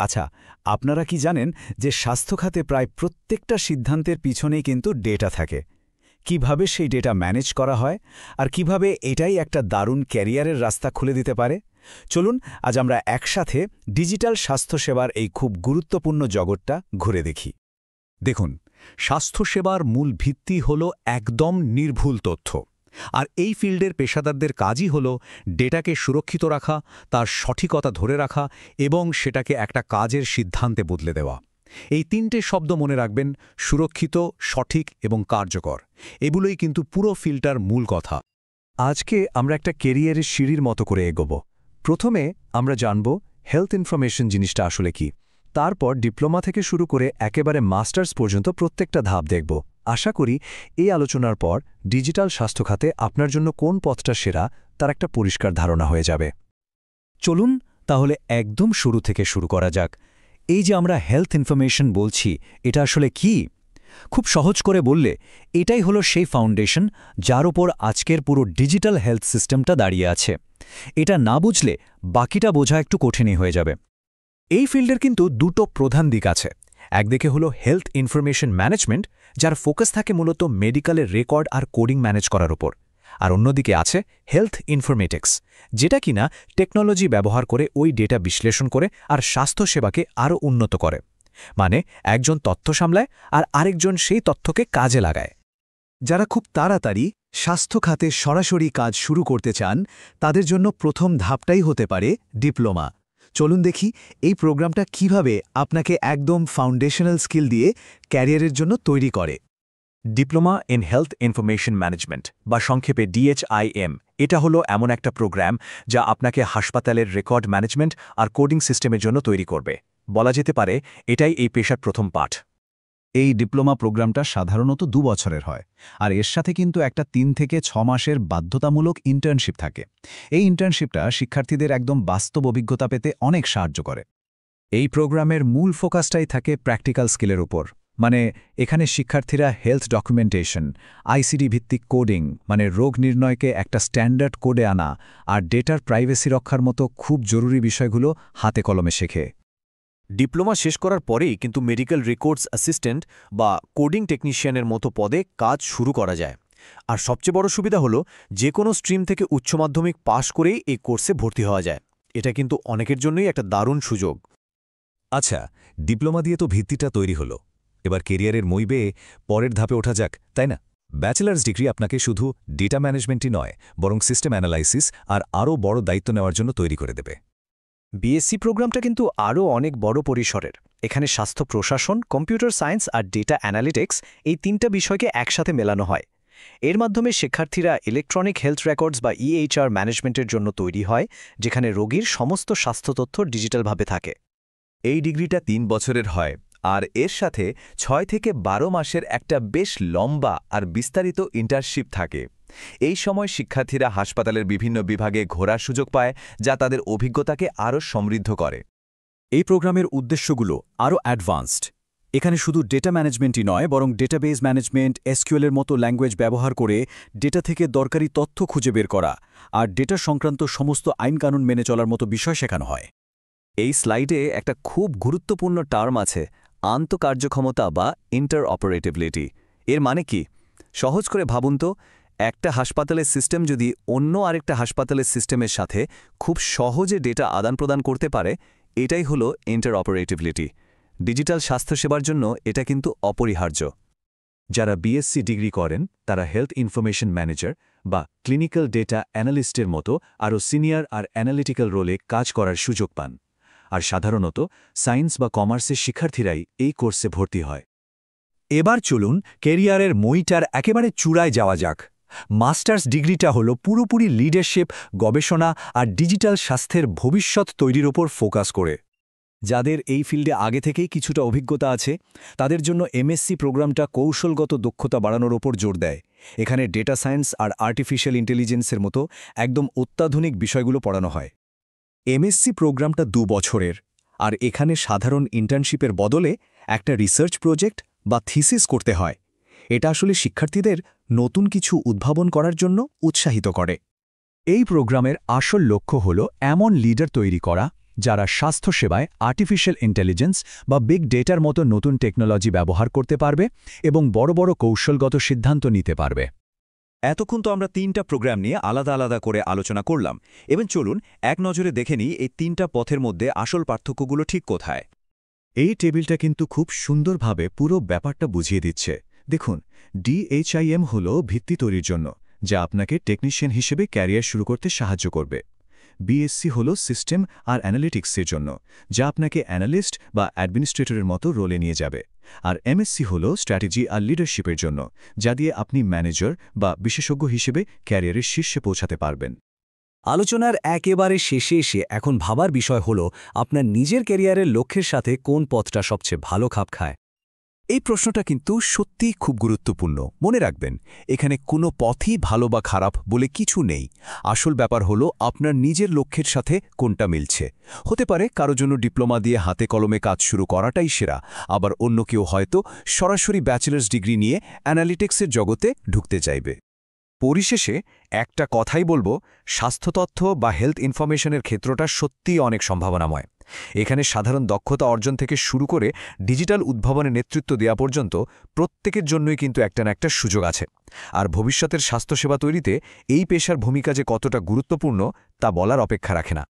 আচ্ছা, আপনারা কি জানেন যে স্বাস্থ্য খাতে প্রায় প্রত্যেকটা সিদ্ধান্তের পিছনেই কিন্তু ডেটা থাকে? কিভাবে সেই ডেটা ম্যানেজ করা হয় আর কিভাবে এটাই একটা দারুণ ক্যারিয়ারের রাস্তা খুলে দিতে পারে? চলুন আজ আমরা একসাথে ডিজিটাল স্বাস্থ্যসেবার এই খুব গুরুত্বপূর্ণ জগৎটা ঘুরে দেখি। দেখুন, স্বাস্থ্যসেবার মূল ভিত্তি হল একদম নির্ভুল তথ্য। আর এই ফিল্ডের পেশাদারদের কাজই হল ডেটাকে সুরক্ষিত রাখা, তার সঠিকতা ধরে রাখা এবং সেটাকে একটা কাজের সিদ্ধান্তে বদলে দেওয়া। এই তিনটে শব্দ মনে রাখবেন: সুরক্ষিত, সঠিক এবং কার্যকর। এগুলোই কিন্তু পুরো ফিল্ডটার মূল কথা। আজকে আমরা একটা কেরিয়ারের সিঁড়ির মতো করে এগোব। প্রথমে আমরা জানব হেলথ ইনফরমেশন জিনিসটা আসলে কি। তারপর ডিপ্লোমা থেকে শুরু করে একেবারে মাস্টার্স পর্যন্ত প্রত্যেকটা ধাপ দেখব। আশা করি এই আলোচনার পর ডিজিটাল স্বাস্থ্য খাতে আপনার জন্য কোন পথটা সেরা তার একটা পরিষ্কার ধারণা হয়ে যাবে। চলুন তাহলে একদম শুরু থেকে শুরু করা যাক। এই যে আমরা হেলথ ইনফরমেশন বলছি, এটা আসলে কি? খুব সহজ করে বললে এটাই হলো সেই ফাউন্ডেশন যার উপর আজকের পুরো ডিজিটাল হেলথ সিস্টেমটা দাঁড়িয়ে আছে। এটা না বুঝলে বাকিটা বোঝা একটু কঠিনই হয়ে যাবে। এই ফিল্ডের কিন্তু দুটো প্রধান দিক আছে। একদিকে হলো হেলথ ইনফরমেশন ম্যানেজমেন্ট, যার ফোকাস থাকে মূলত মেডিকেলের রেকর্ড আর কোডিং ম্যানেজ করার উপর। আর অন্যদিকে আছে হেলথ ইনফরমেটিক্স, যেটা কিনা টেকনোলজি ব্যবহার করে ওই ডেটা বিশ্লেষণ করে আর স্বাস্থ্যসেবাকে আরও উন্নত করে। মানে একজন তথ্য সামলায় আর আরেকজন সেই তথ্যকে কাজে লাগায়। যারা খুব তাড়াতাড়ি স্বাস্থ্য খাতে সরাসরি কাজ শুরু করতে চান, তাদের জন্য প্রথম ধাপটাই হতে পারে ডিপ্লোমা। চলুন দেখি এই প্রোগ্রামটা কিভাবে আপনাকে একদম ফাউন্ডেশনাল স্কিল দিয়ে ক্যারিয়ারের জন্য তৈরি করে। Diploma in health information management বা সংক্ষেপে DHIM, এটা হলো এমন একটা প্রোগ্রাম যা আপনাকে হাসপাতালের রেকর্ড ম্যানেজমেন্ট আর কোডিং সিস্টেমের জন্য তৈরি করবে। বলা যেতে পারে এটাই এই পেশার প্রথম পাঠ। এই ডিপ্লোমা প্রোগ্রামটা সাধারণত 2 বছরের হয়, আর এর সাথে কিন্তু একটা 3 থেকে 6 মাসের বাধ্যতামূলক ইন্টার্নশিপ থাকে। এই ইন্টার্নশিপটা শিক্ষার্থীদের একদম বাস্তব অভিজ্ঞতা পেতে অনেক সাহায্য করে। এই প্রোগ্রামের মূল ফোকাসটাই থাকে প্র্যাকটিক্যাল স্কিলের উপর। মানে এখানে শিক্ষার্থীরা হেলথ ডকুমেন্টেশন, ICD ভিত্তিক কোডিং, মানে রোগ নির্ণয়কে একটা স্ট্যান্ডার্ড কোডে আনা, আর ডেটার প্রাইভেসি রক্ষার মতো খুব জরুরি বিষয়গুলো হাতে কলমে শেখে। ডিপ্লোমা শেষ করার পরেই কিন্তু মেডিকেল রেকর্ডস অ্যাসিস্ট্যান্ট বা কোডিং টেকনিশিয়ানের মতো পদে কাজ শুরু করা যায়। আর সবচেয়ে বড় সুবিধা হলো যে কোনো স্ট্রিম থেকে উচ্চ মাধ্যমিক পাশ করেই এই কোর্সে ভর্তি হওয়া যায়। এটা কিন্তু অনেকের জন্যই একটা দারুণ সুযোগ। আচ্ছা, ডিপ্লোমা দিয়ে তো ভিত্তিটা তৈরি হলো। এবার কেরিয়ারের মই বেয়ে পরের ধাপে ওঠা যাক, তাই না? ব্যাচেলার্স ডিগ্রি আপনাকে শুধু ডেটা ম্যানেজমেন্টই নয়, বরং সিস্টেম অ্যানালাইসিস আর আরও বড় দায়িত্ব নেওয়ার জন্য তৈরি করে দেবে। BSc প্রোগ্রামটা কিন্তু আরও অনেক বড় পরিসরের। এখানে স্বাস্থ্য প্রশাসন, কম্পিউটার সায়েন্স আর ডেটা অ্যানালিটিক্স, এই তিনটা বিষয়কে একসাথে মেলানো হয়। এর মাধ্যমে শিক্ষার্থীরা ইলেকট্রনিক হেলথ রেকর্ডস বা EHR ম্যানেজমেন্টের জন্য তৈরি হয়, যেখানে রোগীর সমস্ত স্বাস্থ্য তথ্য ডিজিটালভাবে থাকে। এই ডিগ্রিটা 3 বছরের হয়, আর এর সাথে 6 থেকে 12 মাসের একটা বেশ লম্বা আর বিস্তারিত ইন্টার্নশিপ থাকে। এই সময় শিক্ষার্থীরা হাসপাতালের বিভিন্ন বিভাগে ঘোরার সুযোগ পায়, যা তাদের অভিজ্ঞতাকে আরও সমৃদ্ধ করে। এই প্রোগ্রামের উদ্দেশ্যগুলো আরও অ্যাডভান্সড। এখানে শুধু ডেটা ম্যানেজমেন্টই নয়, বরং ডেটাবেস ম্যানেজমেন্ট, SQL এর মতো ল্যাঙ্গুয়েজ ব্যবহার করে ডেটা থেকে দরকারি তথ্য খুঁজে বের করা আর ডেটা সংক্রান্ত সমস্ত আইনকানুন মেনে চলার মতো বিষয় শেখানো হয়। এই স্লাইডে একটা খুব গুরুত্বপূর্ণ টার্ম আছে, আন্তঃকার্যক্ষমতা বা ইন্টারঅপারেটিবিলিটি। এর মানে কি? সহজ করে ভাবুন তো, একটা হাসপাতালের সিস্টেম যদি অন্য আরেকটা হাসপাতালের সিস্টেমের সাথে খুব সহজে ডেটা আদান প্রদান করতে পারে, এটাই হলো ইন্টারঅপারেটিবিলিটি। ডিজিটাল স্বাস্থ্যসেবার জন্য এটা কিন্তু অপরিহার্য। যারা BSc ডিগ্রি করেন তারা হেলথ ইনফরমেশন ম্যানেজার বা ক্লিনিক্যাল ডেটা অ্যানালিস্টের মতো আরও সিনিয়র আর অ্যানালিটিক্যাল রোলে কাজ করার সুযোগ পান। আর সাধারণত সায়েন্স বা কমার্সের শিক্ষার্থীরাই এই কোর্সে ভর্তি হয়। এবার চলুন কেরিয়ারের মইটার একেবারে চূড়ায় যাওয়া যাক। মাস্টার্স ডিগ্রিটা হলো পুরোপুরি লিডারশিপ, গবেষণা আর ডিজিটাল স্বাস্থ্যের ভবিষ্যৎ তৈরির ওপর ফোকাস করে। যাদের এই ফিল্ডে আগে থেকেই কিছুটা অভিজ্ঞতা আছে, তাদের জন্য MSc প্রোগ্রামটা কৌশলগত দক্ষতা বাড়ানোর ওপর জোর দেয়। এখানে ডেটা সায়েন্স আর আর্টিফিশিয়াল ইন্টেলিজেন্সের মতো একদম অত্যাধুনিক বিষয়গুলো পড়ানো হয়। MSc প্রোগ্রামটা 2 বছরের, আর এখানে সাধারণ ইন্টার্নশিপের বদলে একটা রিসার্চ প্রজেক্ট বা থিসিস করতে হয়। এটা আসলে শিক্ষার্থীদের নতুন কিছু উদ্ভাবন করার জন্য উৎসাহিত করে। এই প্রোগ্রামের আসল লক্ষ্য হল এমন লিডার তৈরি করা যারা স্বাস্থ্যসেবায় আর্টিফিশিয়াল ইন্টেলিজেন্স বা বিগ ডেটার মতো নতুন টেকনোলজি ব্যবহার করতে পারবে এবং বড় বড় কৌশলগত সিদ্ধান্ত নিতে পারবে। এতক্ষণ তো আমরা 3টা প্রোগ্রাম নিয়ে আলাদা আলাদা করে আলোচনা করলাম। এবার চলুন এক নজরে দেখে নিই এই 3টা পথের মধ্যে আসল পার্থক্যগুলো ঠিক কোথায়। এই টেবিলটা কিন্তু খুব সুন্দরভাবে পুরো ব্যাপারটা বুঝিয়ে দিচ্ছে। দেখুন, DHIM হল ভিত্তি তৈরির জন্য, যা আপনাকে টেকনিশিয়ান হিসেবে ক্যারিয়ার শুরু করতে সাহায্য করবে। BSc হল সিস্টেম আর অ্যানালিটিক্সের জন্য, যা আপনাকে অ্যানালিস্ট বা অ্যাডমিনিস্ট্রেটরের মতো রোলে নিয়ে যাবে। আর MSc হল স্ট্র্যাটেজি আর লিডারশিপের জন্য, যা দিয়ে আপনি ম্যানেজার বা বিশেষজ্ঞ হিসেবে ক্যারিয়ারের শীর্ষে পৌঁছাতে পারবেন। আলোচনার একেবারে শেষে এসে এখন ভাবার বিষয় হল আপনার নিজের ক্যারিয়ারের লক্ষ্যের সাথে কোন পথটা সবচেয়ে ভালো খাপ খায়। এই প্রশ্নটা কিন্তু সত্যিই খুব গুরুত্বপূর্ণ। মনে রাখবেন, এখানে কোনো পথই ভালো বা খারাপ বলে কিছু নেই। আসল ব্যাপার হলো আপনার নিজের লক্ষ্যের সাথে কোনটা মিলছে। হতে পারে কারো জন্য ডিপ্লোমা দিয়ে হাতে কলমে কাজ শুরু করাটাই সেরা, আবার অন্য কেউ হয়তো সরাসরি ব্যাচেলার্স ডিগ্রি নিয়ে অ্যানালিটিক্সের জগতে ঢুকতে চাইবে। পরিশেষে একটা কথাই বলবো, স্বাস্থ্যতথ্য বা হেলথ ইনফরমেশনের ক্ষেত্রটা সত্যিই অনেক সম্ভাবনাময়। এখানে সাধারণ দক্ষতা অর্জন থেকে শুরু করে ডিজিটাল উদ্ভাবনে নেতৃত্ব দেওয়া পর্যন্ত প্রত্যেকের জন্যই কিন্তু একটা না একটা সুযোগ আছে। আর ভবিষ্যতের স্বাস্থ্যসেবা তৈরিতে এই পেশার ভূমিকা যে কতটা গুরুত্বপূর্ণ তা বলার অপেক্ষা রাখে না।